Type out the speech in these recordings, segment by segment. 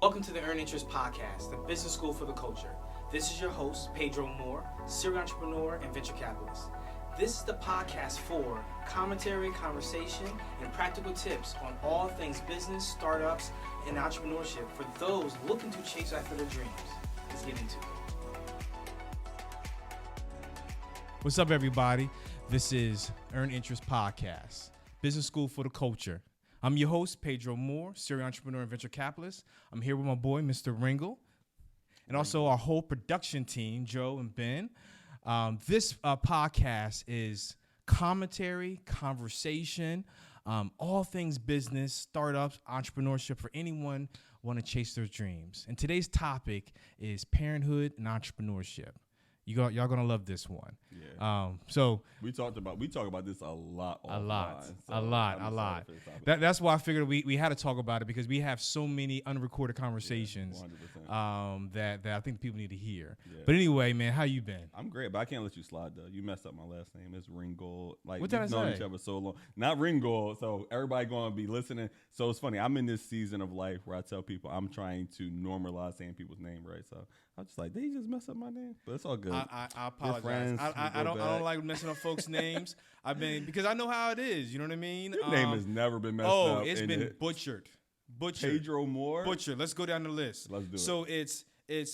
Welcome to the Earn Interest Podcast, the business school for the culture. This is your host, Pedro Moore, serial entrepreneur and venture capitalist. This is the podcast for commentary, conversation, and practical tips on all things business, startups, and entrepreneurship for those looking to chase after their dreams. Let's get into it. What's up, everybody? This is Earn Interest Podcast, business school for the culture. I'm your host, Pedro Moore, serial entrepreneur and venture capitalist. I'm here with my boy, Mr. Ringle, and also our whole production team, Joe and Ben. This podcast is commentary, conversation, all things business, startups, entrepreneurship for anyone want to chase their dreams. And today's topic is parenthood and entrepreneurship. Y'all gonna love this one. Yeah. So we talk about this a lot. A lot. That's why I figured we had to talk about it because we have so many unrecorded conversations. Yeah, that I think people need to hear. Yeah. But anyway, man, how you been? I'm great, but I can't let you slide though. You messed up my last name. It's Ringold. Like what did I we've known say? each other so long. Not Ringold. So everybody gonna be listening. So it's funny. I'm in this season of life where I tell people I'm trying to normalize saying people's name right. So I'm just like, they just mess up my name, but it's all good. I apologize. Friends, I don't like messing up folks' names. Because I know how it is. You know what I mean? Your name has never been messed up. Oh, it's been butchered. Pedro Moore. Butchered. Let's go down the list. Let's do it. So it's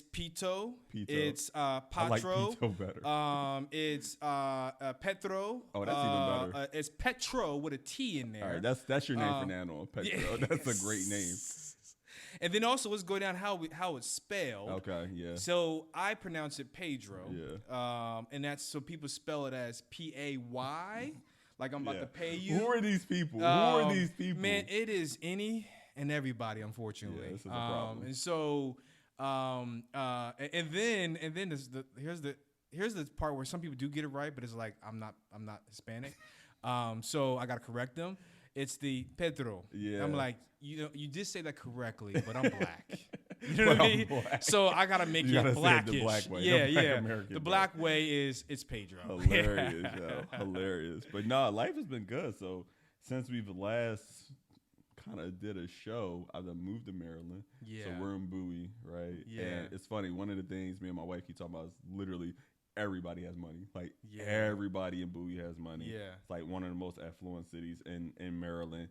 Pito. It's Patro. I like Pito better. It's Petro. Oh, that's even better. It's Petro with a T in there. All right, that's your name for now on, Petro. Yeah. That's a great name. And then also let's go down how it's spelled. Okay, yeah. So I pronounce it Pedro. Yeah. And that's so people spell it as P-A-Y, like I'm about to pay you. Who are these people? Man, it is any and everybody, unfortunately. Yeah, this is a problem. And so, and then here's the part where some people do get it right, but it's like I'm not Hispanic. So I gotta correct them. It's the Pedro. Yeah. I'm like, you did say that correctly, but I'm black. You know what I mean? So I gotta make it blackish. The black way. Yeah. The black way is it's Pedro. Hilarious, yo. Hilarious. But no, life has been good. So since we've last kind of did a show, I've moved to Maryland. Yeah. So we're in Bowie, right? Yeah. And it's funny. One of the things me and my wife keep talking about is literally everybody has money. Like everybody in Bowie has money. Yeah. It's like one of the most affluent cities in Maryland.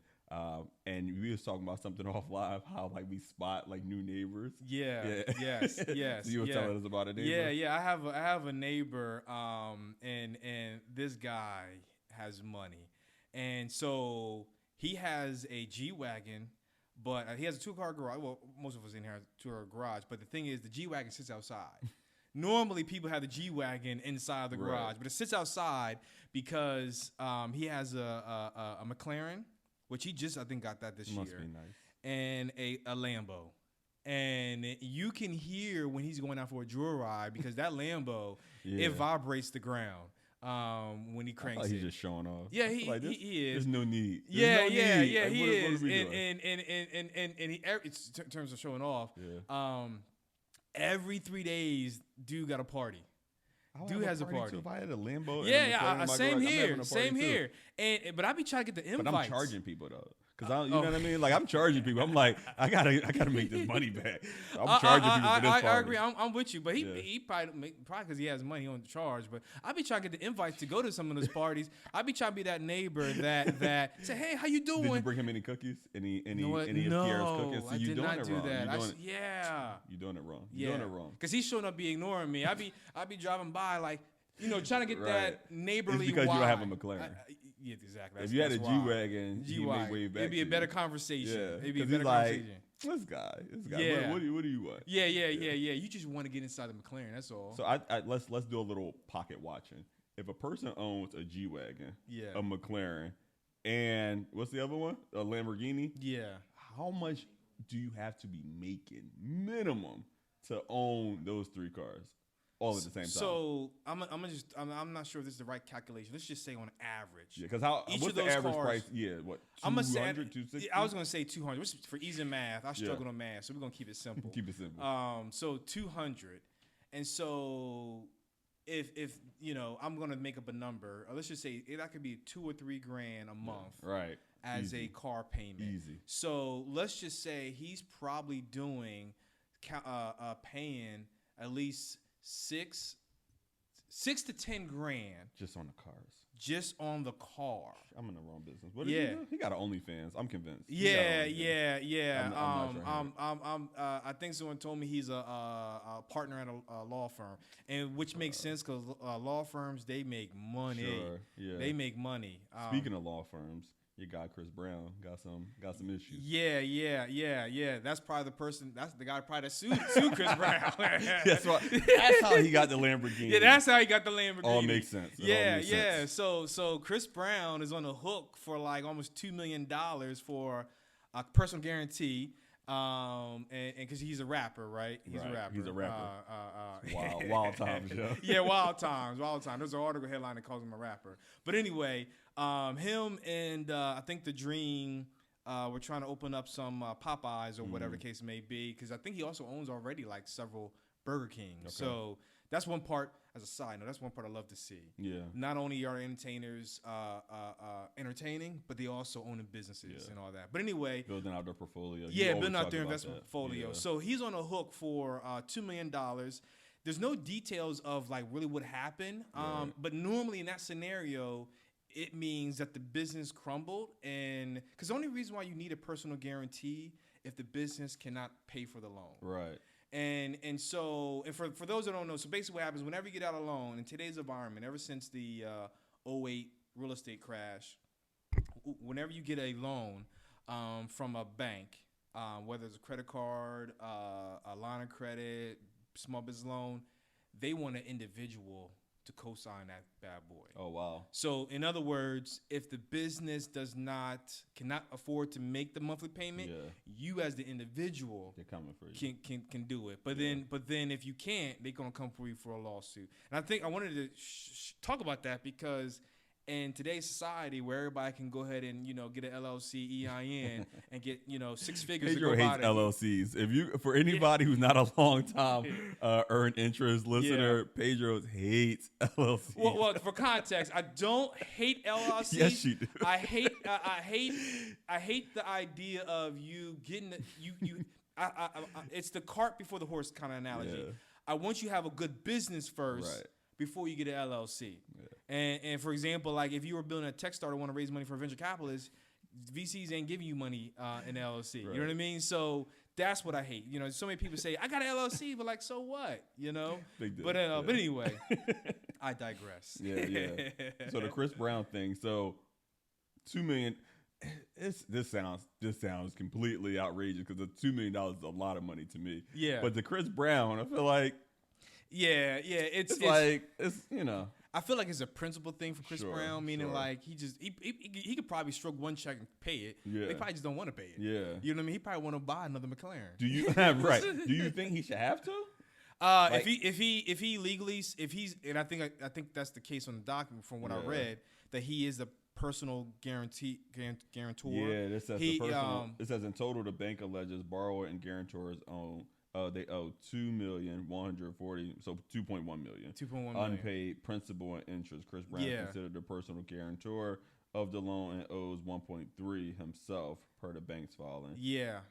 And we was talking about something off live, how like we spot like new neighbors. Yeah. Yes. So you were telling us about a neighbor. Yeah. I have a neighbor, and this guy has money, and so he has a G-Wagon, but he has a 2-car garage. Well, most of us in here have a 2-car garage, but the thing is, the G-Wagon sits outside. Normally, people have the G-Wagon inside the garage, but it sits outside because he has a McLaren, which he just, I think, got that this Must year. be nice. And a Lambo. And you can hear when he's going out for a joyride because that Lambo, it vibrates the ground when he cranks it. He's just showing off. Yeah, he is. There's no need. He like, is. What are we doing? And he, it's in terms of showing off. Yeah. Every 3 days, dude got a party. Dude has a party. Too. If I had a Lambo, same here. But I be trying to get the invites. But I'm charging people though, because you know what I mean. Like I'm charging people. I'm like, I gotta make this money back. I'm charging people for this party. I agree. I'm with you, but he probably because he has money, he don't charge. But I be trying to get the invites to go to some of those parties. I be trying to be that neighbor that say, hey, how you doing? Did you bring him any cookies? Any of Pierre's cookies? No, I did not do that. You're doing it wrong. You're doing it wrong. Because he's showing up, be ignoring me. I be driving by like, trying to get that neighborly. It's because you don't have a McLaren. Yeah, exactly. If you had a G-Wagon, it'd be a better conversation. Yeah, it'd be a better conversation. This guy. Yeah. What do you want? Yeah. You just want to get inside the McLaren. That's all. So let's do a little pocket watching. If a person owns a G-Wagon, a McLaren, and what's the other one? A Lamborghini. Yeah. How much do you have to be making minimum to own those 3 cars? All at the same time. So I'm not sure if this is the right calculation. Let's just say on average. Yeah, because what's the average price? Yeah, what? 200, 260? I was gonna say 200. Which for easy math, I struggle on math, so we're gonna keep it simple. Keep it simple. So 200, and so if I'm gonna make up a number, or let's just say that could be $2 or $3 grand a month. Right. as Easy. a car payment. Easy. So let's just say he's probably doing paying at least six to 10 grand Just on the cars. just on the car. I'm in the wrong business. What did he do? He got an OnlyFans. I'm convinced. Yeah. I'm not sure. I think someone told me he's a partner at a law firm, and which makes sense because law firms, they make money. Sure. Yeah. They make money. Speaking of law firms, your guy Chris Brown got some issues. Yeah. That's probably the person. That's the guy probably that sued Chris Brown. That's how he got the Lamborghini. Yeah, that's how he got the Lamborghini. All makes sense. So Chris Brown is on the hook for like almost $2 million for a personal guarantee. And because he's a rapper, right? He's a rapper. Wild times, yo. Yeah, wild times. There's an article headline that calls him a rapper. But anyway, him and I think the Dream were trying to open up some Popeyes or whatever the case may be, because I think he also owns already like several Burger Kings. Okay. So that's one part. As a side note, that's one part I love to see. Yeah. Not only are entertainers entertaining, but they also own businesses and all that. But anyway, building out their portfolio. Building out their investment portfolio. Yeah. So he's on a hook for $2 million. There's no details of like really what happened. But normally in that scenario, it means that the business crumbled, and because the only reason why you need a personal guarantee if the business cannot pay for the loan. Right. And so for those that don't know, so basically what happens whenever you get out a loan in today's environment, ever since the 2008 real estate crash, whenever you get a loan from a bank, whether it's a credit card, a line of credit, small business loan, they want an individual to co-sign that bad boy. Oh, wow. So in other words, if the business cannot afford to make the monthly payment, you as the individual can do it. But then if you can't, they're going to come for you for a lawsuit. And I think I wanted to talk about that because in today's society where everybody can go ahead and, get an LLC EIN and get, 6 figures Pedro to go hates LLCs. For anybody who's not a long time earned interest listener, Pedro hates LLCs. Well, for context, I don't hate LLCs. Yes, you do. I hate the idea of you getting it's the cart before the horse kind of analogy. Yeah. I want you to have a good business first before you get an LLC. Yeah. And for example, like if you were building a tech startup, want to raise money for venture capitalists, VCs ain't giving you money in LLC. Right. You know what I mean? So that's what I hate. So many people say I got an LLC, but like, so what? Big deal. But anyway, I digress. Yeah. So the Chris Brown thing. So $2 million. This sounds completely outrageous because the $2 million is a lot of money to me. Yeah. But the Chris Brown, I feel like. Yeah. It's I feel like it's a principle thing for Chris Brown, meaning like he could probably stroke one check and pay it. Yeah. They probably just don't want to pay it. Yeah. You know what I mean? He probably want to buy another McLaren. Do you right? Do you think he should have to? If he legally, and I think that's the case on the document from what I read, that he is a personal guarantor. Yeah, this says it says in total the bank alleges borrower and guarantors own. They owe $2,140,000, so $2.1 million. Unpaid principal and interest. Chris Brown is considered the personal guarantor of the loan and owes 1.3 himself per the bank's filing. Yeah.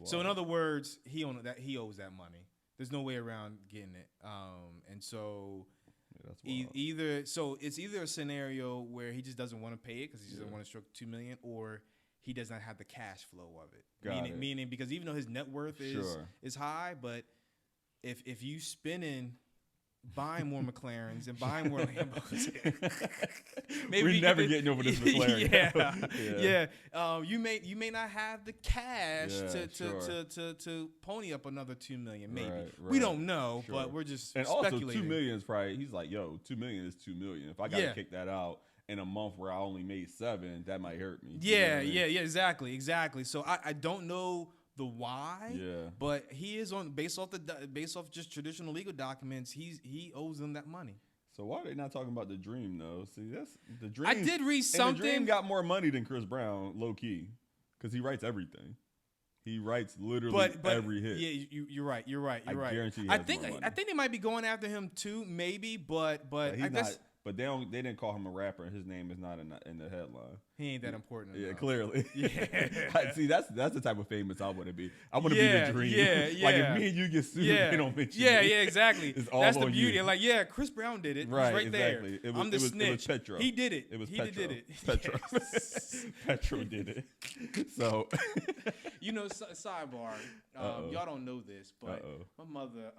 So in other words, he owes that money. There's no way around getting it. And so it's either a scenario where he just doesn't want to pay it because he doesn't want to stroke $2 million, or he does not have the cash flow of it. Meaning because even though his net worth is high, but if you spending buying more McLarens and buying more Lambos, maybe we're never getting over this McLaren. You may not have the cash to pony up another $2 million. Maybe we don't know, but we're just speculating. Also $2 million is probably, he's like, yo, $2 million is $2 million. If I got to kick that out in a month where I only made 7, that might hurt me. Exactly. So I don't know the why, but he is based off just traditional legal documents. He owes them that money. So why are they not talking about the Dream though? See, that's the Dream. I did read something. The Dream got more money than Chris Brown, low key, because he writes everything. He writes literally every hit. Yeah, you're right. I guarantee. I think they might be going after him too, maybe, but I guess But they didn't call him a rapper, and his name is not in the headline. He ain't that important. Yeah, enough. Clearly. Yeah. See, that's the type of famous I want to be. I want to be the dream. Yeah. Like if me and you get sued, they don't mention me. Yeah, exactly. That's the beauty. You. Like, Chris Brown did it. Right, He's exactly. There. I'm the snitch. It was Petro. He did it. It was he Petro. did it. Petro. Yes. Petro did it. So, sidebar. Y'all don't know this, but my mother,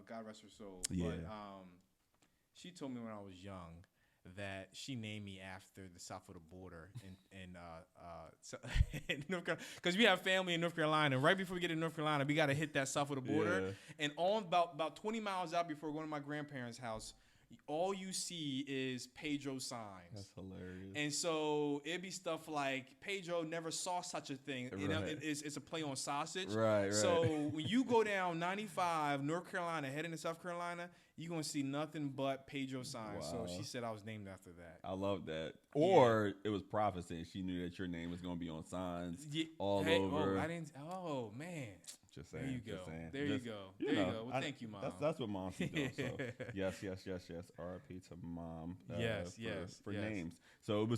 God rest her soul, but she told me when I was young that she named me after the south of the border in North Carolina, because we have family in North Carolina. And right before we get to North Carolina, we got to hit that south of the border. Yeah. And on about 20 miles out before going to my grandparents' house, all you see is Pedro signs. That's hilarious. And so it'd be stuff like Pedro never saw such a thing. Right. You know, it's a play on sausage. Right. So when you go down 95 North Carolina, heading to South Carolina, you're going to see nothing but Pedro signs. Wow. So she said I was named after that. I love that. Or it was prophecy, and she knew that your name was going to be on signs all over. Oh, man. Just saying. There you go. There you go. Well, thank you, Mom. That's what Mom does. So yes. R.I.P. to Mom. For names. So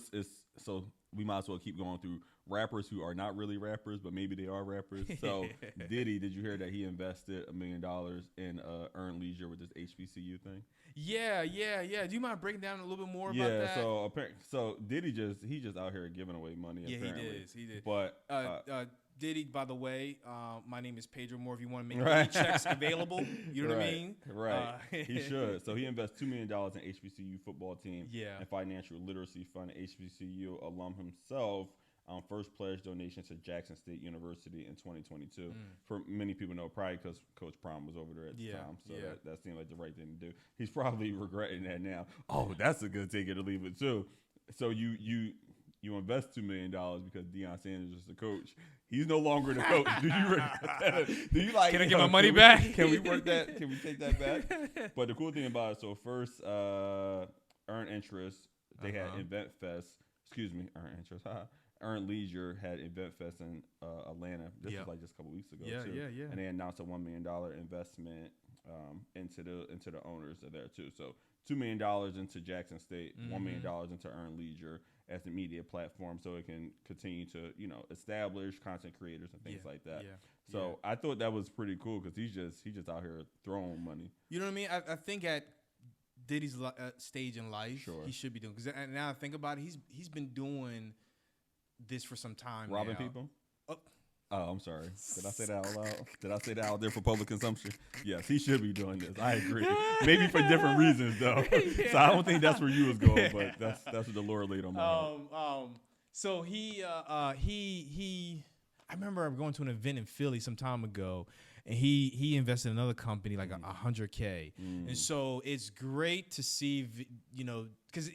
so we might as well keep going through rappers who are not really rappers, but maybe they are rappers. So Diddy, did you hear that he invested $1 million in earned leisure with this HBCU thing? Yeah. Do you mind breaking down a little bit more about that? So Diddy just out here giving away money. Yeah, apparently. he did. But Diddy, by the way, my name is Pedro Moore. If you want to make any checks available, you know what I mean? Right. He should. So he invests $2 million in HBCU football team and financial literacy fund. HBCU alum himself first pledged donation to Jackson State University in 2022. For many people know, probably because Coach Prime was over there at the time. So that seemed like the right thing to do. He's probably regretting that now. Oh, that's a good ticket to leave it too. So you invest $2 million because Deion Sanders is the coach. He's no longer the coach. Do you like? Can I get my money back? Can we work that? Can we take that back? But the cool thing about it, so first, earned interest. They had Event Fest. Earned interest. Earned Leisure had Event Fest in Atlanta. This was like just a couple weeks ago. Yeah. And they announced a $1 million investment into the owners of there too. So $2 million into Jackson State, $1 million into Earned Leisure as the media platform, so it can continue to establish content creators and things like that. So I thought that was pretty cool because he's just out here throwing money. You know what I mean? I think at Diddy's stage in life, he should be doing, because now I think about it, he's been doing this for some time. Robbing people. Oh, I'm sorry. Did I say that out loud? Did I say that out there for public consumption? Yes, he should be doing this. I agree. Maybe for different reasons, though. So I don't think that's where you was going, but that's what the Lord laid on my heart. So he I remember going to an event in Philly some time ago, and he invested in another company like $100K. And so it's great to see, because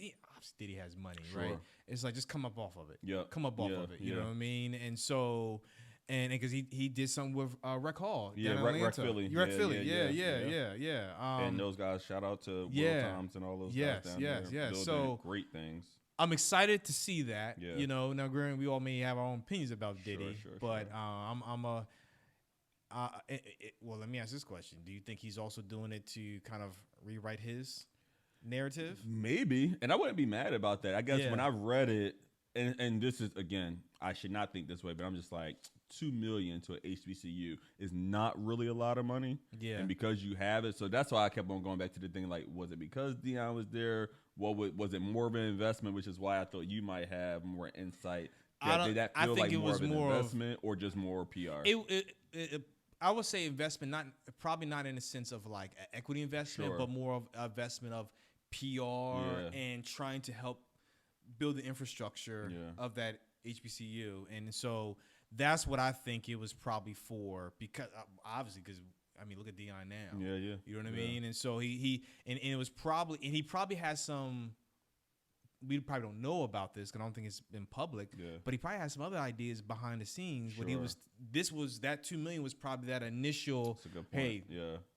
Diddy has money, right? It's like, just come up off of it. Yeah. Come up off of it. You know what I mean? And so, and because he did something with Rec Hall. Rec Philly. Rec Philly. Yeah. And those guys, shout out to Will Toms and all those guys down there. Yes. So great things. I'm excited to see that. Yeah. Now granted, we all may have our own opinions about Diddy, but well, let me ask this question: do you think he's also doing it to kind of rewrite his narrative? Maybe, and I wouldn't be mad about that. I guess when I read it, and this is, again, I should not think this way, but I'm just like, $2 million to an HBCU is not really a lot of money. Yeah. And because you have it, so that's why I kept on going back to the thing, like, was it because Deion was there? Was it more of an investment, which is why I thought you might have more insight? Did that feel like more of an investment or just more PR? I would say investment, probably not in the sense of like an equity investment, but more of an investment of PR and trying to help build the infrastructure of that HBCU. And so that's what I think it was probably for, because obviously, because I mean, look at Dion now. Yeah. You know what I mean? And so he probably has some, we probably don't know about this because I don't think it's been public, but he probably has some other ideas behind the scenes. When that $2 million was probably that initial, that's a good point.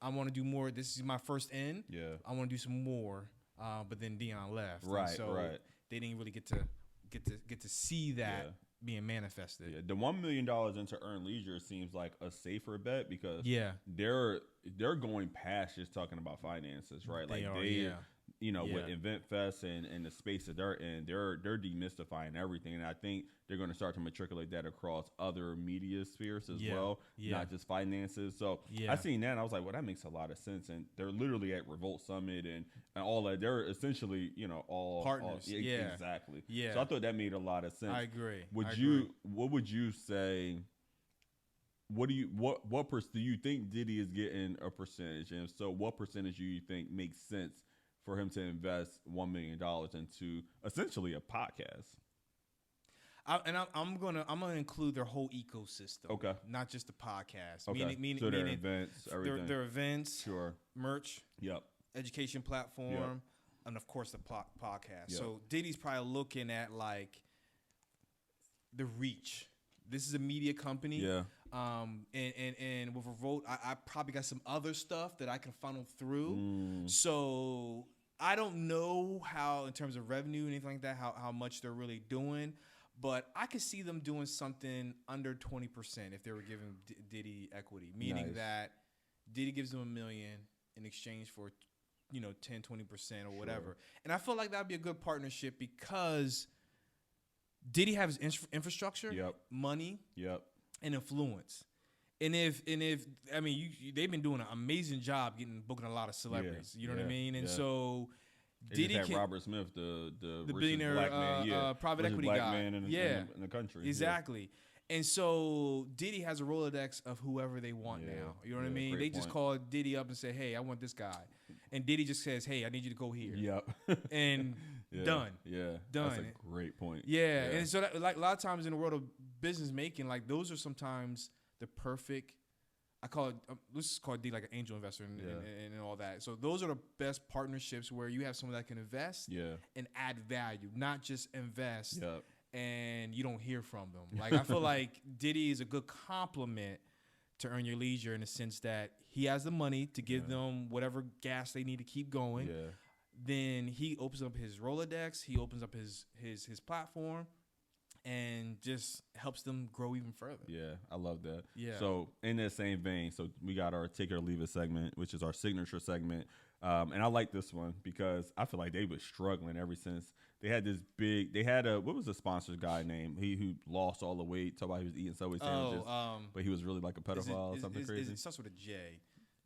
I want to do more. This is my first end. I want to do some more. But then Dion left. Right. So they didn't really get to see that being manifested. Yeah, the $1 million into earned leisure seems like a safer bet because they're going past just talking about finances, right? With Event Fest and the space that they're in, they're demystifying everything, and I think they're going to start to matriculate that across other media spheres as well, not just finances. So I seen that, and I was like, well, that makes a lot of sense. And they're literally at Revolt Summit and all that. They're essentially, all partners. Exactly. Yeah. So I thought that made a lot of sense. I agree. What would you say? What do you think Diddy is getting a percentage, and so what percentage do you think makes sense for him to invest $1 million into essentially a podcast? I'm gonna include their whole ecosystem. Okay. Not just the podcast. Okay. So their events, everything. Their events. Sure. Merch. Yep. Education platform. Yep. And of course the podcast. Yep. So Diddy's probably looking at like the reach. This is a media company. Yeah. And with Revolt, I probably got some other stuff that I can funnel through. So I don't know how, in terms of revenue and anything like that, how much they're really doing, but I could see them doing something under 20% if they were giving Diddy equity, meaning that Diddy gives them $1 million in exchange for 10-20% or whatever. Sure. And I feel like that'd be a good partnership because Diddy has infrastructure, money, and influence. And if they've been doing an amazing job booking a lot of celebrities. You know what I mean? And so Diddy had Robert Smith, the billionaire black man, private equity black guy, man in the country. Exactly. Yeah. And so Diddy has a Rolodex of whoever they want now. You know what I mean? They just call Diddy up and say, "Hey, I want this guy," and Diddy just says, "Hey, I need you to go here." Yep. And done. Yeah. Done. That's a great point. Yeah. And so that, like a lot of times in the world of business making, like those are sometimes the perfect. I call it. Let's just call Diddy like an angel investor and all that. So those are the best partnerships where you have someone that can invest and add value, not just invest. Yep. And you don't hear from them. Like I feel like Diddy is a good complement to Earn Your Leisure in the sense that he has the money to give them whatever gas they need to keep going. Yeah. Then he opens up his Rolodex, he opens up his platform, and just helps them grow even further. Yeah, I love that. Yeah. So in that same vein, so we got our Take It or Leave It segment, which is our signature segment. And I like this one because I feel like they were struggling ever since they had this big. They had what was the sponsor's guy name? He who lost all the weight. Talk about he was eating Subway sandwiches, but he was really like a pedophile or something crazy. It starts with a J.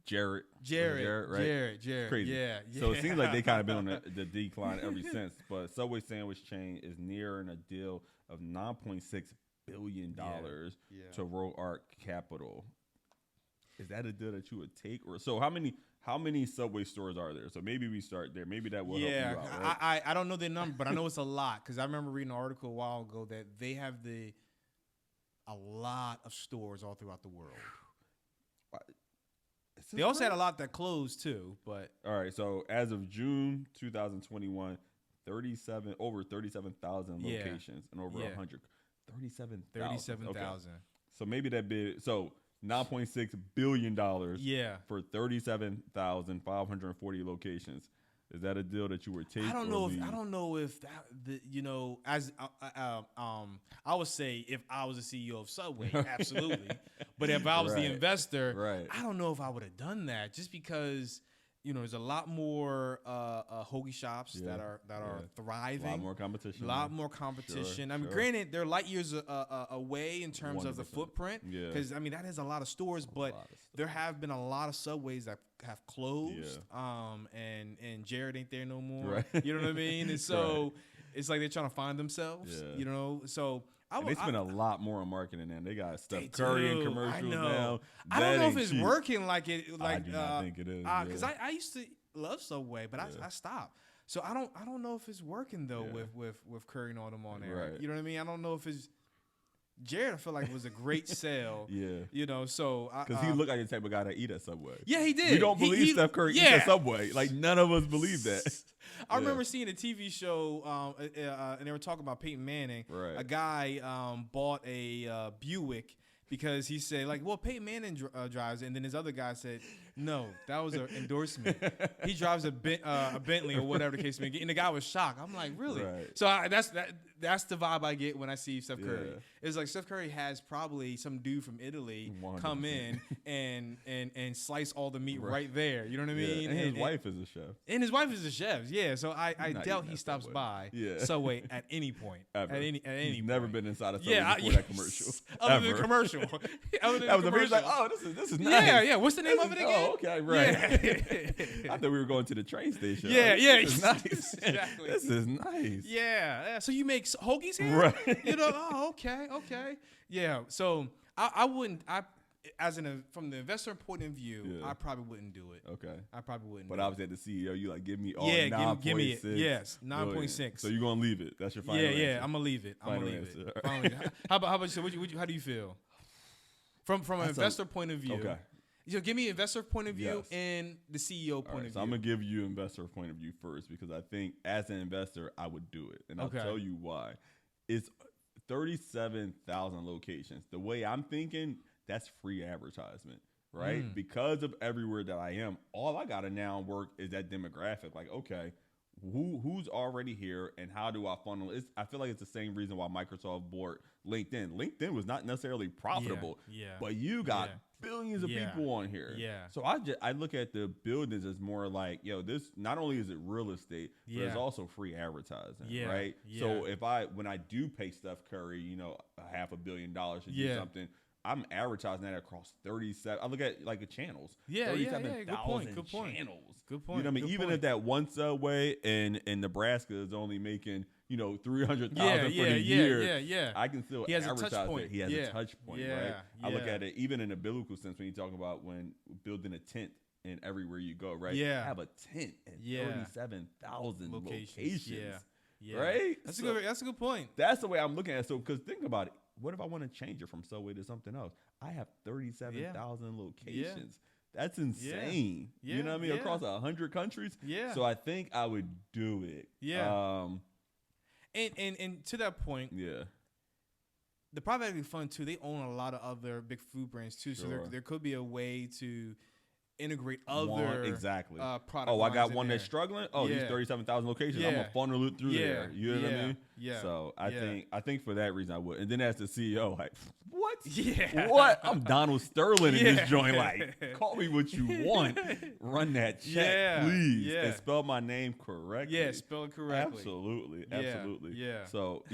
Jared, right? Jared. Crazy. Yeah. So it seems like they kind of been on the decline ever since. But Subway sandwich chain is nearing a deal of $9.6 billion to Roll Art Capital. Is that a deal that you would take? Or so how many Subway stores are there? So maybe we start there. Maybe that will help you out, right? I don't know the number, but I know it's a lot because I remember reading an article a while ago that they have a lot of stores all throughout the world. They also had a lot that closed too, but all right. So as of June 2021, over 37,000 locations and over 100. 37,000. Okay. So maybe that big. So $9.6 billion. For 37,540 locations. Is that a deal that you would take? I don't know if that as I would say if I was the CEO of Subway, absolutely. But if I was the investor, I don't know if I would have done that just because there's a lot more hoagie shops that are thriving. A lot more competition. Sure, I mean, granted, they're light years away in terms 100%. Of the footprint. Because that is a lot of stores, but there have been a lot of Subways that have closed. And Jared ain't there no more. Right. You know what I mean? And so it's like they're trying to find themselves. So. They spend a lot more on marketing than they got Steph Curry in commercials now. I don't know if it's working like it. I do not think it is. Because I used to love Subway, but I stopped. So I don't know if it's working though with Curry and all them on there. Right. You know what I mean? I don't know if it's Jared. I feel like it was a great sale. So because he looked like the type of guy that eat at Subway. Yeah, he did. We don't believe Steph Curry eats at Subway. Like none of us believe that. I remember seeing a TV show, and they were talking about Peyton Manning. Right. A guy bought a Buick because he said, Peyton Manning drives it. And then his other guy said, no, that was an endorsement. He drives a Bentley or whatever the case may be. And the guy was shocked. I'm like, really? Right. So that that's the vibe I get when I see Steph Curry. Yeah. It's like Steph Curry has probably some dude from Italy 100%. come in and slice all the meat right there. You know what I mean? And his wife is a chef. And his wife is a chef. Yeah. So I doubt he stops by Subway at any point. Ever. At any He's point. never been inside of Subway before that commercial. Other than the commercial. That was the first like, oh, this is nice. Yeah. What's the name of it again? Oh, okay, right. Yeah. I thought we were going to the train station. Yeah. This is nice. Exactly. This is nice. Yeah. So you make hoagies here? Right. You know, oh, okay. Yeah. So I wouldn't, from the investor point of view, I probably wouldn't do it. Okay. I probably wouldn't. But obviously, at the CEO, you like give me all 9.6. give me it. Yes, 9.6. So you're gonna leave it? That's your final answer. Yeah. I'm gonna leave it. Final answer. How about you? How do you feel? From an investor point of view. Okay. So give me investor point of view and the CEO point of view. So I'm gonna give you investor point of view first because I think as an investor I would do it, and I'll tell you why. It's 37,000 locations. The way I'm thinking, that's free advertisement, right? Because of everywhere that I am, all I gotta now work is that demographic. Like, okay, who's already here and how do I funnel it? I feel like it's the same reason why Microsoft bought LinkedIn. LinkedIn was not necessarily profitable, but you got billions of people on here. Yeah. So I look at the buildings as more like, this not only is it real estate, but it's also free advertising, right? Yeah. So when I do pay Steph Curry, $500 million to do something, I'm advertising that across 37. I look at like the channels. 37,000 Good point. channels. Good point. You know what I mean? Even if that one Subway in Nebraska is only making, 300,000 for the year. I can still advertise that he has a touch point, right? I look at it even in a biblical sense when you talk about when building a tent and everywhere you go, right? Yeah. Have a tent in 37,000 locations. Yeah. Right? That's a good point. That's the way I'm looking at it. So, because think about it. What if I want to change it from Subway to something else? I have 37,000 locations. That's insane. You know what I mean? Across 100 countries. Yeah. So I think I would do it. Yeah. And to that point. Yeah. The private equity fund too. They own a lot of other big food brands too. Sure. So there could be a way to integrate other product. I got one that's struggling. These 37,000 locations. I'm gonna funnel it through there. You know what I mean? Yeah. So I think for that reason I would. And then as the CEO, like, what? Yeah. What? I'm Donald Sterling in this joint. Like, call me what you want. Run that check, please. Yeah. And spell my name correctly. Yeah, spell it correctly. Absolutely. Yeah. So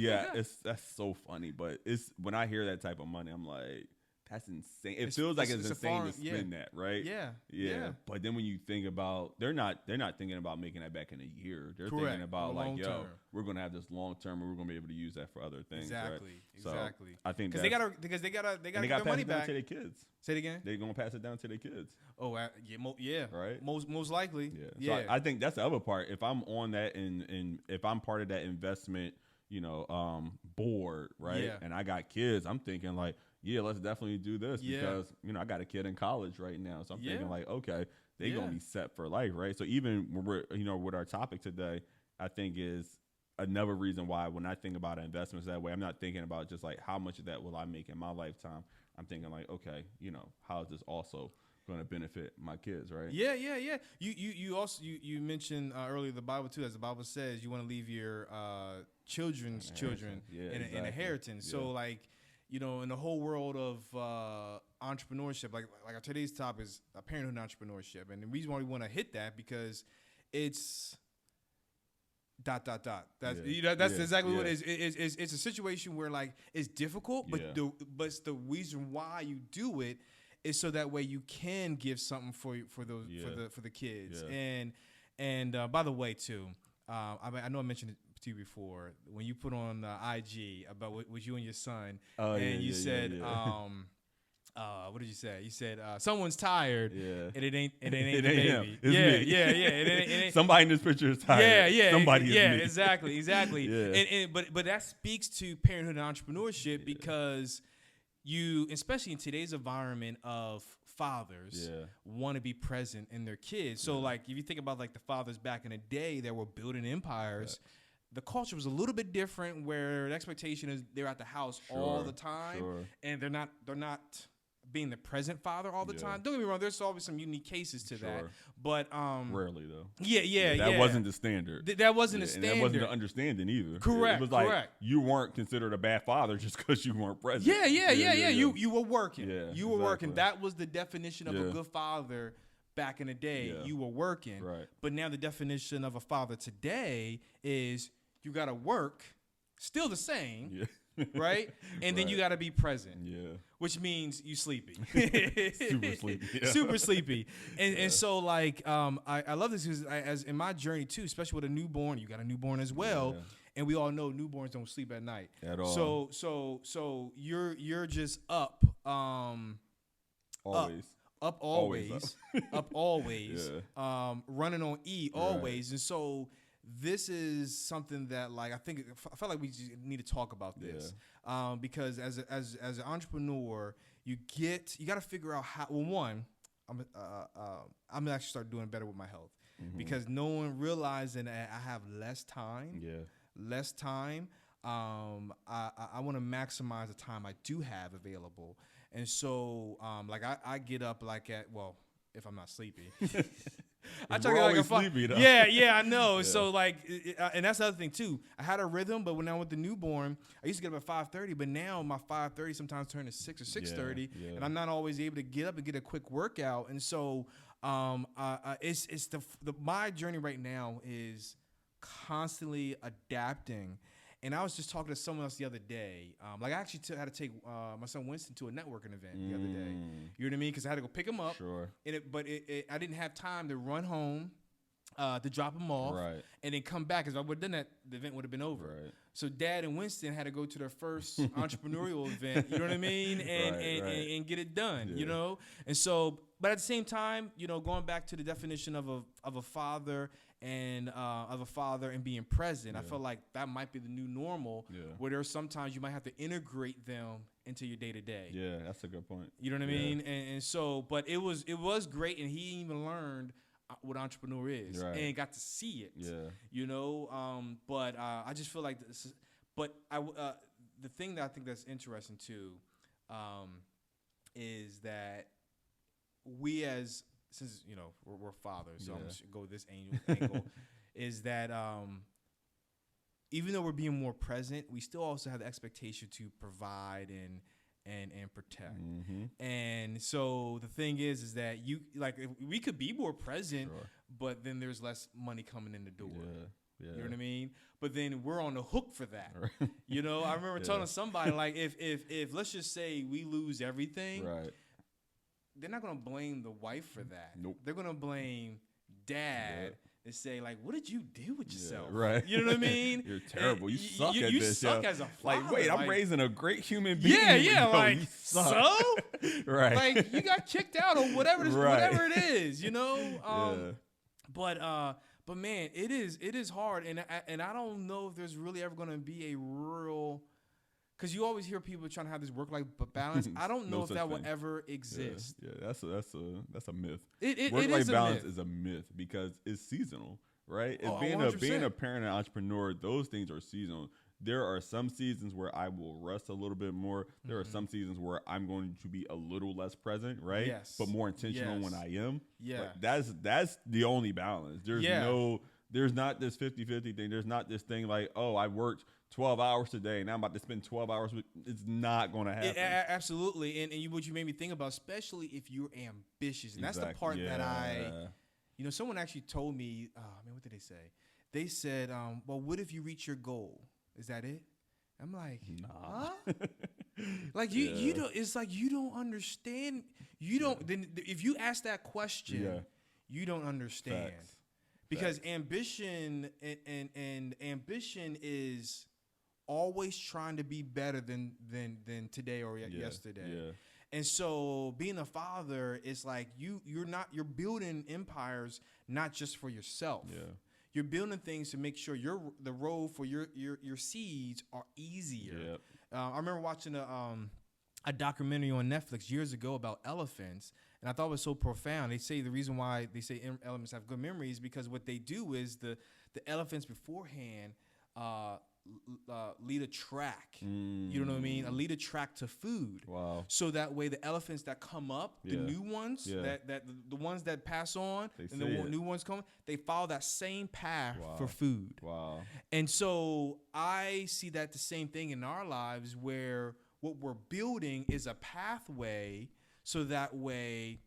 that's so funny. But it's when I hear that type of money, I'm like, that's insane. It feels like it's insane to spend that, right? Yeah. But then when you think about, they're not thinking about making that back in a year. They're thinking about like, we're gonna have this long term, and we're gonna be able to use that for other things. Exactly. So I think because they gotta get their money back to their kids. Say it again. They're gonna pass it down to their kids. Oh, right. Most likely. Yeah. So I think that's the other part. If I'm on that and if I'm part of that investment, board, right? Yeah. And I got kids, I'm thinking like, let's definitely do this because, I got a kid in college right now. So I'm thinking like, okay, they're going to be set for life, right? So even when we're, with our topic today, I think is another reason why when I think about investments that way, I'm not thinking about just like how much of that will I make in my lifetime. I'm thinking like, okay, how is this also going to benefit my kids, right? Yeah. You also mentioned earlier the Bible too, as the Bible says, you want to leave your children's children in an inheritance. Yeah. So like, in the whole world of entrepreneurship, like our today's topic is parenthood entrepreneurship, and the reason why we want to hit that because it's ... That's exactly what it is. It's a situation where like it's difficult, but it's the reason why you do it is so that way you can give something for the kids. And by the way too, I know I mentioned it to you before when you put on IG about what you and your son, you said, what did you say? You said someone's tired, and it ain't the baby. Him. It ain't somebody in this picture is tired. Somebody is me. Exactly. But that speaks to parenthood and entrepreneurship because you, especially in today's environment of fathers, want to be present in their kids. So like if you think about like the fathers back in the day that were building empires. The culture was a little bit different where the expectation is they're at the house all the time and they're not being the present father all the time. Don't get me wrong, there's always some unique cases to that. But rarely though. That wasn't the standard. That wasn't the standard. And that wasn't the understanding either. Correct. It was like you weren't considered a bad father just because you weren't present. Yeah. You were working. Yeah, you were working. That was the definition of a good father back in the day. You were working. Right. But now the definition of a father today is you got to work, still the same. Yeah. Right? And then you got to be present. Yeah. Which means you sleepy. Super sleepy. Yeah. Super sleepy. And so, like, I love this because as in my journey, too, especially with a newborn, you got a newborn as well. Yeah. And we all know newborns don't sleep at night. At all. So you're just up. Always. Up always. Up always. Yeah. Running on E always. Right. And so this is something that, like, I felt like we just need to talk about this, because as an entrepreneur, you got to figure out how. Well, one, I'm gonna actually start doing better with my health, because no one realizing that I have less time. Yeah, less time. I want to maximize the time I do have available, and so like I get up like if I'm not sleepy. I try to get like a sleepy, though. Yeah, I know. Yeah. So like, and that's the other thing too. I had a rhythm, but when I went the newborn, I used to get up at 5:30, but now my 5:30 sometimes turn to 6 or 6:30, and I'm not always able to get up and get a quick workout. And so, it's my journey right now is constantly adapting. And I was just talking to someone else the other day. Like I actually had to take my son Winston to a networking event the other day. You know what I mean? Because I had to go pick him up. Sure. But I didn't have time to run home, to drop him off, right, and then come back. Because if I would have done that, the event would have been over. Right. So Dad and Winston had to go to their first entrepreneurial event. You know what I mean? And get it done. Yeah. You know. And so, but at the same time, you know, going back to the definition of a father. And of a father and being present, I felt like that might be the new normal. Yeah. Where there's sometimes you might have to integrate them into your day to day. Yeah, that's a good point. You know what I mean? And so, but it was great, and he even learned what entrepreneur is, and got to see it. Yeah. You know, but I just feel like this is, but the thing that I think that's interesting too, is that we as since you know we're fathers, so I'm gonna go with this angle, is that even though we're being more present, we still also have the expectation to provide and protect. And so the thing is that you like we could be more present, but then there's less money coming in the door. Yeah. You know what I mean? But then we're on the hook for that. Right. You know, I remember telling somebody like if let's just say we lose everything. Right. They're not going to blame the wife for that. Nope. They're going to blame Dad and say, like, what did you do with yourself? Right. You know what I mean? You're terrible. You suck at this. You suck as a father. Like, wait, I'm raising a great human being. Yeah, like, so? Right. Like, you got kicked out or whatever it is, you know? But man, it is hard. And I don't know if there's really ever going to be a real... Because you always hear people trying to have this work-life balance. I don't know if that will ever exist. Yeah, that's a myth. Work-life balance is a myth because it's seasonal, right? It's being a parent and entrepreneur, those things are seasonal. There are some seasons where I will rest a little bit more. There are some seasons where I'm going to be a little less present, right? Yes. But more intentional when I am. Yeah. Like, that's the only balance. There's not this 50-50 thing. There's not this thing like, oh, I worked 12 hours today, and now I'm about to spend 12 hours with. It's not going to happen. Absolutely, and what you made me think about, especially if you're ambitious, and that's the part that someone actually told me. What did they say? They said, well, what if you reach your goal? Is that it? I'm like, nah. Like you don't. It's like you don't understand. You don't. Then if you ask that question, you don't understand. Facts. Because ambition and ambition is always trying to be better than today or yesterday. Yeah. And so being a father is like you're building empires not just for yourself. Yeah. You're building things to make sure the road for your seeds are easier. Yep. I remember watching a documentary on Netflix years ago about elephants, and I thought it was so profound. They say the reason why they say elephants have good memories because what they do is the elephants beforehand lead a track. You know what I mean? Lead a track to food. Wow. So that way the elephants that come up, the new ones, that the ones that pass on, and the new ones come, they follow that same path for food. Wow. And so I see that the same thing in our lives, where what we're building is a pathway, so that way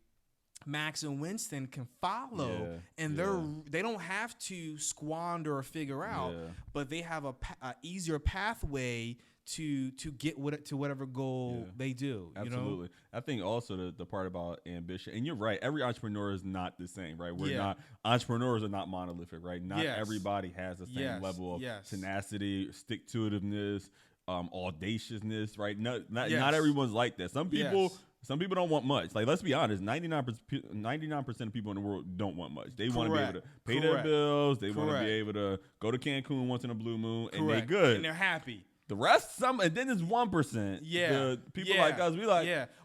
Max and Winston can follow, and they don't have to squander or figure out, but they have a easier pathway to get to whatever goal they do. Absolutely. You know? I think also the part about ambition, and you're right, every entrepreneur is not the same, right? Entrepreneurs are not monolithic, right? Not everybody has the same level of tenacity, stick-to-itiveness, audaciousness, right? Not everyone's like that. Some people don't want much. Like, let's be honest, 99% of people in the world don't want much. They want to be able to pay their bills. They want to be able to go to Cancun once in a blue moon, and they're good. And they're happy. The rest, and then there's 1%. The people like us, we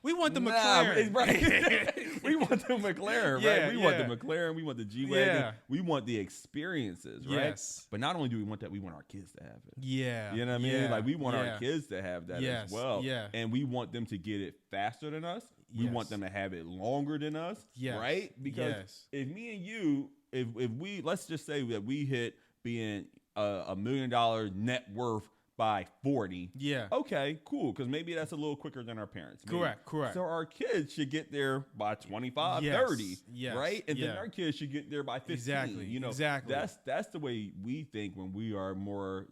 we want the McLaren. Right. We want the McLaren, right? We want the McLaren. We want the G-Wagon. Yeah. We want the experiences, right? Yes. But not only do we want that, we want our kids to have it. Yeah. You know what I mean? Like, we want our kids to have that as well. Yeah. And we want them to get it faster than us. We want them to have it longer than us, right? Because if me and you, if we, let's just say that we hit being $1 million net worth by 40. Yeah. Okay, cool. Because maybe that's a little quicker than our parents. Maybe. Correct. So our kids should get there by 25, 30. Right? And then our kids should get there by 15. Exactly. You know, exactly. That's the way we think when we are more,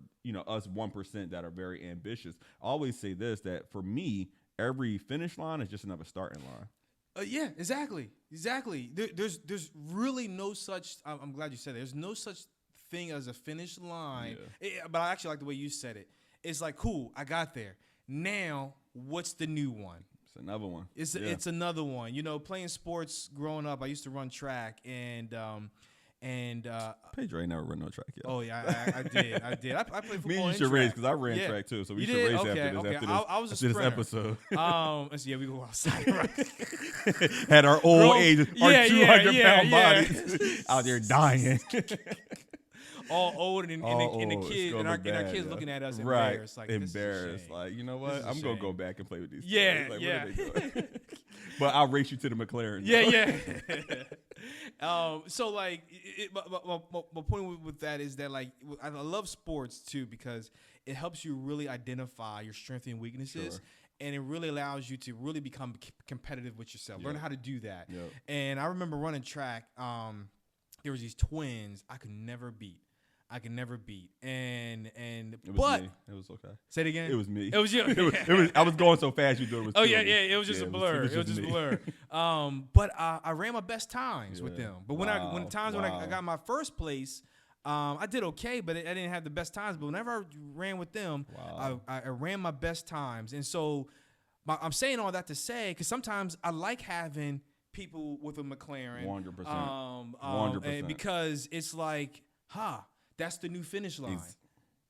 us 1% that are very ambitious. I always say this, that for me, every finish line is just another starting line. Yeah, exactly. There's really no such. I'm glad you said that. There's no such thing as a finish line. But I actually like the way you said it. It's like, cool, I got there. Now, what's the new one? It's another one. It's another one. You know, playing sports growing up, I used to run track, and Pedro ain't never run no track yet. Oh yeah, I did. I played football. Me and you should race because I ran track too. So we should race after this. I was a after this episode. So we go outside. Right? Had our old age, our 200-pound bodies out there dying. All old and the kids and our kids looking at us embarrassed. Like, embarrassed. Like, you know what? I'm gonna go back and play with these. Yeah, like, what are they doing? But I'll race you to the McLaren. So like, my point with that is that, like, I love sports too because it helps you really identify your strengths and weaknesses. Sure. And it really allows you to really become competitive with yourself. Learn how to do that. Yep. And I remember running track. There was these twins I could never beat. And it was but me. It was okay. Say it again. It was me. It was you. it was. I was going so fast. You thought it was. Oh yeah. It was just a blur. It was just a blur. But I ran my best times with them. But when I got my first place, I did okay, but I didn't have the best times. But whenever I ran with them, I ran my best times. And so I'm saying all that to say, because sometimes I like having people with a McLaren. 100%. 100%. Because it's like, that's the new finish line,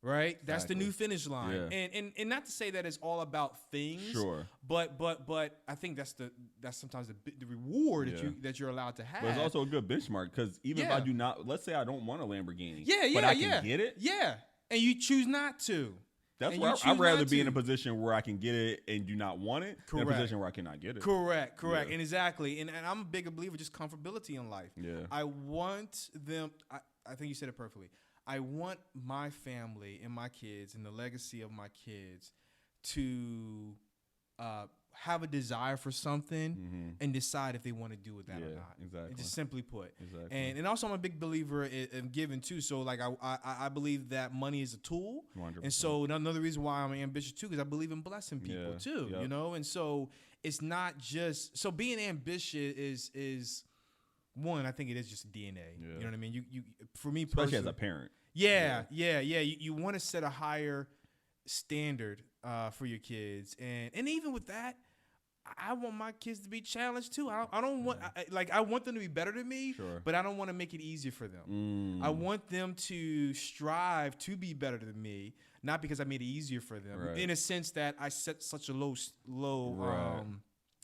right? Exactly. That's the new finish line. Yeah. And not to say that it's all about things, sure. But I think that's sometimes the reward that you're allowed to have. But it's also a good benchmark because even if I do not, let's say I don't want a Lamborghini, but I can get it, and you choose not to. That's why I'd rather be in a position where I can get it and do not want it than a position where I cannot get it. Correct. Yeah. And exactly. And I'm a bigger believer just comfortability in life. Yeah. I want them. I think you said it perfectly. I want my family and my kids and the legacy of my kids to have a desire for something and decide if they want to do with that or not. Exactly. Just simply put. Exactly. And also I'm a big believer in giving too. So like I believe that money is a tool. 100%. And so another reason why I'm ambitious too, because I believe in blessing people too. Yep. You know? And so it's not just being ambitious is one, I think it is just DNA. Yeah. You know what I mean? You for me personally, especially as a parent. Yeah. You want to set a higher standard for your kids, and even with that, I want my kids to be challenged too. I don't want I want them to be better than me, but I don't want to make it easier for them. I want them to strive to be better than me, not because I made it easier for them. In a sense that I set such a low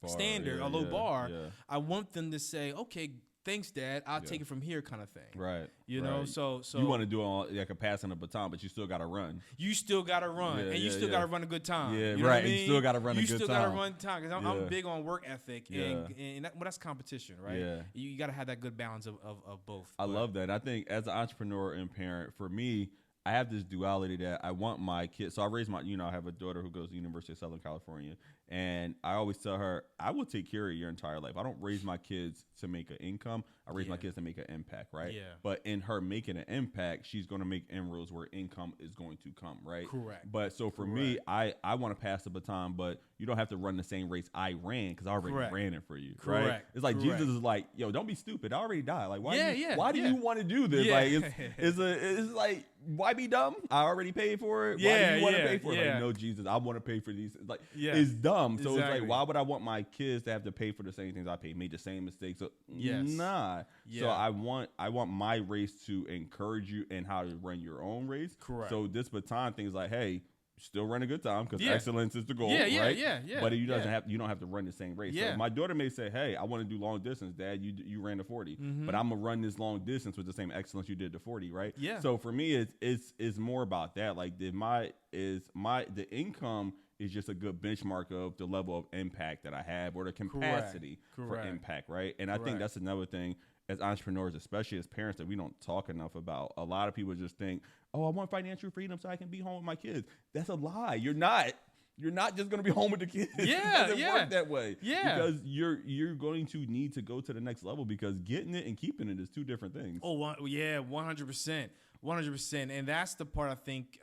standard, a low bar. I want them to say, okay, thanks, Dad. I'll take it from here, kind of thing. Right. You know, so you want to do it on like a passing a baton, but you still got to run. You still got to run, and you still got to run a good time. Yeah, you know right. What I mean? You still got to run a good time. You still got to run time because I'm big on work ethic, and that's competition, right? Yeah. You got to have that good balance of both. I love that. I think as an entrepreneur and parent, for me, I have this duality that I want my kids. So I raised I have a daughter who goes to the University of Southern California. And I always tell her, I will take care of your entire life. I don't raise my kids to make an income. I raise my kids to make an impact, right? Yeah. But in her making an impact, she's going to make inroads where income is going to come, right? Correct. But so for me, I want to pass the baton, but you don't have to run the same race I ran because I already ran it for you, right? It's like Jesus is like, yo, don't be stupid. I already died. Like, why do you want to do this? Like, it's like, why be dumb? I already paid for it. Why do you want to pay for it? Like, no, Jesus, I want to pay for these. Like, it's dumb. So it's like, why would I want my kids to have to pay for the same things I paid? Made the same mistakes. So nah. So I want my race to encourage you in how to run your own race. Correct. So this baton thing is like, hey, still run a good time because excellence is the goal, right? Yeah. But you don't have to run the same race. So my daughter may say, hey, I want to do long distance, Dad. You ran the 40, but I'm gonna run this long distance with the same excellence you did the 40, right? Yeah. So for me, it's more about that. Like, the income is just a good benchmark of the level of impact that I have or the capacity for impact, right? And I think that's another thing as entrepreneurs, especially as parents, that we don't talk enough about. A lot of people just think, oh, I want financial freedom so I can be home with my kids. That's a lie. You're not just going to be home with the kids. Yeah, it doesn't work that way. Yeah. Because you're going to need to go to the next level because getting it and keeping it is two different things. Oh, 100%. 100%. And that's the part I think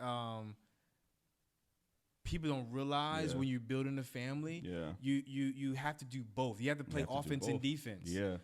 people don't realize when you're building a family. Yeah. You have to do both. You have to play offense and defense. Yeah.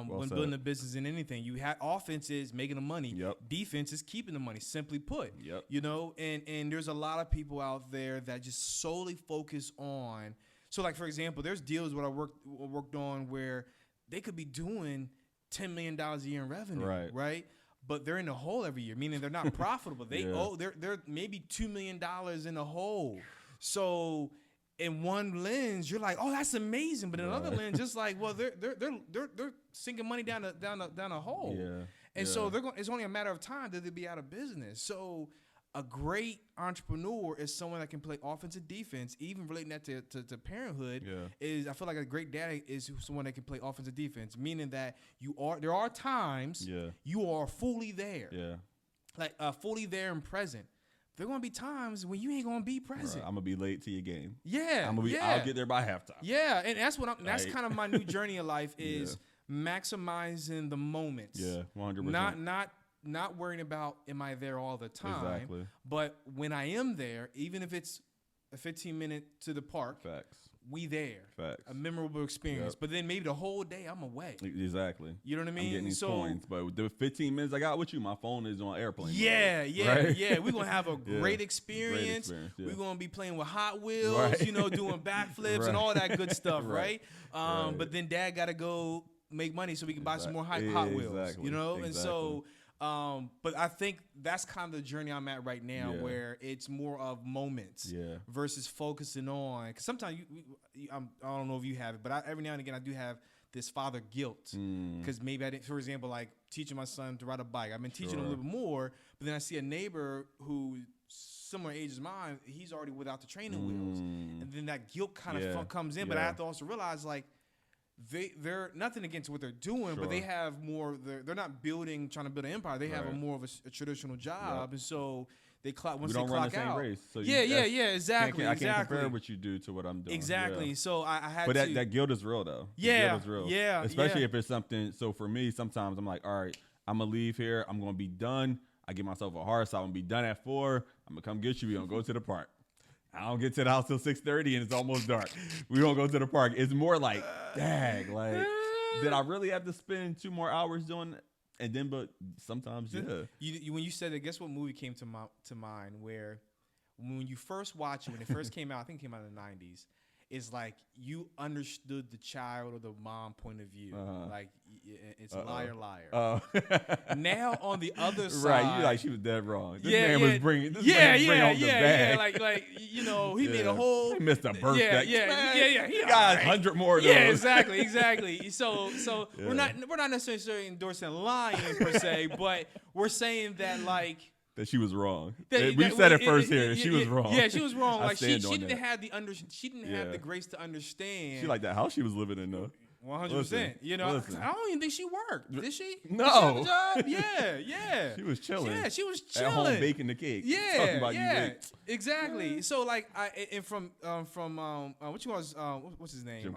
When building a business and anything, you have offense is making the money. Yep. Defense is keeping the money. Simply put. Yep. You know, and there's a lot of people out there that just solely focus on. So, like for example, there's deals what I worked on where they could be doing $10 million a year in revenue. Right. But they're in the hole every year, meaning they're not profitable. They're maybe $2 million in the hole. So in one lens, you're like, oh, that's amazing. But in another lens, just like, well, they're sinking money down a hole. Yeah. And so it's only a matter of time that they'll be out of business. So a great entrepreneur is someone that can play offense and defense, even relating that to parenthood. Is I feel like a great dad is someone that can play offense and defense, meaning that there are times you are fully there, like fully there and present. There are gonna be times when you ain't gonna be present. I'm gonna be late to your game. I'll get there by halftime. Yeah, and that's kind of my new journey in life is maximizing the moments. Yeah, 100%. Not worrying about am I there all the time, exactly. But when I am there, even if it's a 15-minute to the park, we there. Facts. A memorable experience. But then maybe the whole day I'm away. Exactly. You know what I mean? I'm getting these points, but the 15 minutes I got with you, my phone is on airplane mode. Yeah. We're going to have a great experience. We're going to be playing with Hot Wheels, doing backflips and all that good stuff, right? But then Dad got to go make money so we can buy some more Hot Wheels, And so... but I think that's kind of the journey I'm at right now, where it's more of moments versus focusing on. Because sometimes I don't know if you have it, but every now and again I do have this father guilt because maybe I didn't. For example, like teaching my son to ride a bike, I've been teaching him a little bit more, but then I see a neighbor who similar age as mine, he's already without the training wheels, and then that guilt kind of comes in. But I have to also realize like. They're nothing against what they're doing, but they have more. They're not trying to build an empire. They have more of a traditional job, and so they clock once they clock out. We don't run the same race. So exactly. I can't compare what you do to what I'm doing. Exactly. Yeah. So I had but that guilt is real though. Yeah, the guilt is real. Yeah, especially if it's something. So for me, sometimes I'm like, all right, I'm gonna leave here. I'm gonna be done. I give myself a hard stop. I'm gonna be done at 4. I'm gonna come get you. We gonna go to the park. I don't get to the house till 6:30 and it's almost dark. We don't go to the park. It's more like, dang, like, did I really have to spend 2 more hours doing that? And then, but sometimes, when you said that, guess what movie came to mind where when you first watch it, when it first came out, I think it came out in the 90s, is like you understood the child or the mom point of view. Like it's liar. Now on the other side, right? You like she was dead wrong. This man was bringing. This man was bringing home the bag. Like you know, he made a whole. He missed a birthday. Yeah. He got 100 more of those. Yeah, exactly. So we're not necessarily endorsing lying per se, but we're saying that like. That she was wrong. We said it first here. She was wrong. Yeah, she was wrong. Like she didn't have the grace to understand. She like that house she was living in though. 100%. You know, I don't even think she worked. Did she? No. Did she have a job? Yeah. She was chilling. Yeah, she was chilling. At home baking the cake. Yeah. Exactly. So like from what you was what's his name?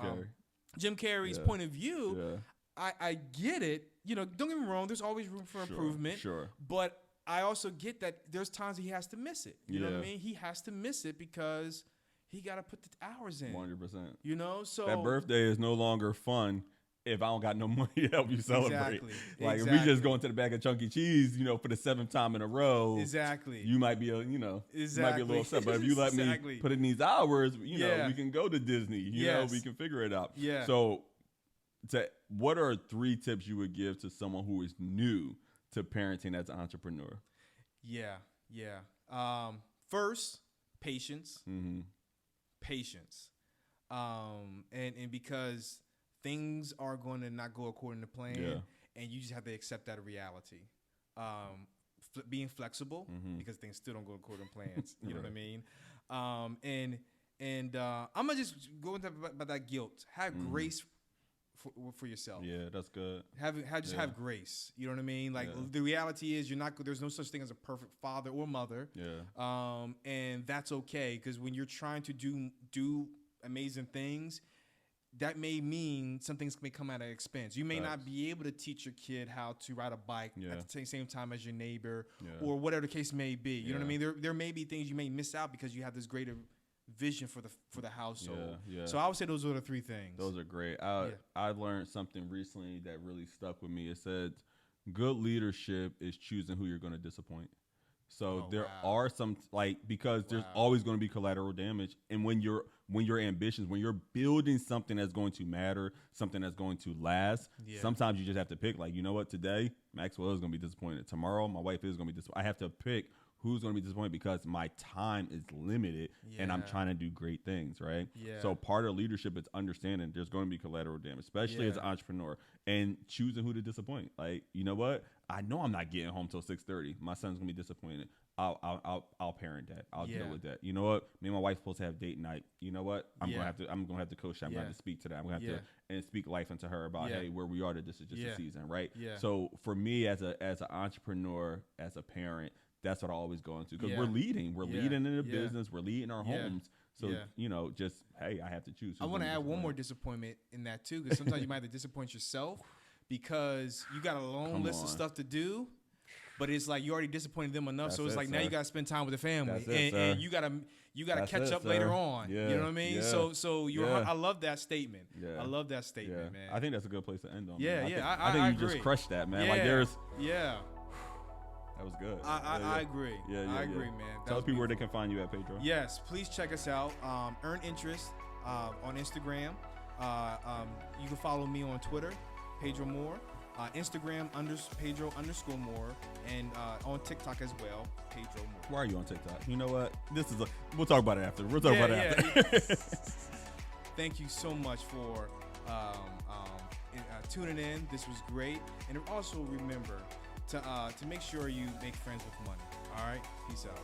Jim Carrey's point of view. I get it. You know, don't get me wrong. There's always room for improvement. Sure. But I also get that there's times he has to miss it. You know what I mean? He has to miss it because he got to put the hours in. 100%. You know, so that birthday is no longer fun if I don't got no money to help you celebrate. Like if we just going to the back of Chuck E. Cheese, you know, for the 7th time in a row. Exactly. You might be you might be a little upset. But if you let me put in these hours, you know, we can go to Disney. You know, we can figure it out. Yeah. So what are 3 tips you would give to someone who is new to parenting as an entrepreneur? First, patience. Mm-hmm. Patience. And because things are going to not go according to plan, and you just have to accept that reality. Being flexible because things still don't go according to plans. You know what I mean? And I'm gonna just go into about that guilt. Have grace for yourself. Yeah, that's good. Have grace. You know what I mean? Like the reality is there's no such thing as a perfect father or mother. Yeah. And that's okay because when you're trying to do amazing things, that may mean some things may come at an expense. You may not be able to teach your kid how to ride a bike at the same time as your neighbor or whatever the case may be. You know what I mean? There may be things you may miss out because you have this greater vision for the household. So I would say those are the 3 things. Those are great. I learned something recently that really stuck with me. It said, good leadership is choosing who you're going to disappoint. So are some because there's always going to be collateral damage. And when you're ambitious, when you're building something that's going to matter, something that's going to last, sometimes you just have to pick you know what, today Maxwell is going to be disappointed. Tomorrow my wife is going to be disappointed. I have to pick who's going to be disappointed because my time is limited and I'm trying to do great things, right? So part of leadership is understanding there's going to be collateral damage, especially as an entrepreneur, and choosing who to disappoint. Like, you know what? I know I'm not getting home till 6:30. My son's going to be disappointed. I'll parent that. I'll deal with that. You know what? Me and my wife's supposed to have date night. You know what? I'm gonna have to coach that. I'm gonna have to speak to that. I'm gonna have to and speak life into her about hey, where we are. That this is just a season, right? So for me as an entrepreneur, as a parent, that's what I always go into because we're leading in the business. We're leading our homes. So you know, just hey, I have to choose. I want to add one more disappointment in that too, because sometimes you might have to disappoint yourself because you got a long list of stuff to do. But it's like you already disappointed them enough, so it's like now you gotta spend time with the family, and you gotta catch up later on. You know what I mean? So I love that statement. I love that statement, man. I think that's a good place to end on. I think you agree. just crushed that, man. That was good. I agree. I agree, man. Tell people where they can find you at, Pedro. Yes, please check us out. Earn Interest on Instagram. You can follow me on Twitter, Pedro Moore. Instagram Pedro_Moore, and on TikTok as well, Pedro Moore. Why are you on TikTok? You know what? We'll talk about it after. After. Thank you so much for tuning in. This was great, and also remember to make sure you make friends with money. All right, peace out.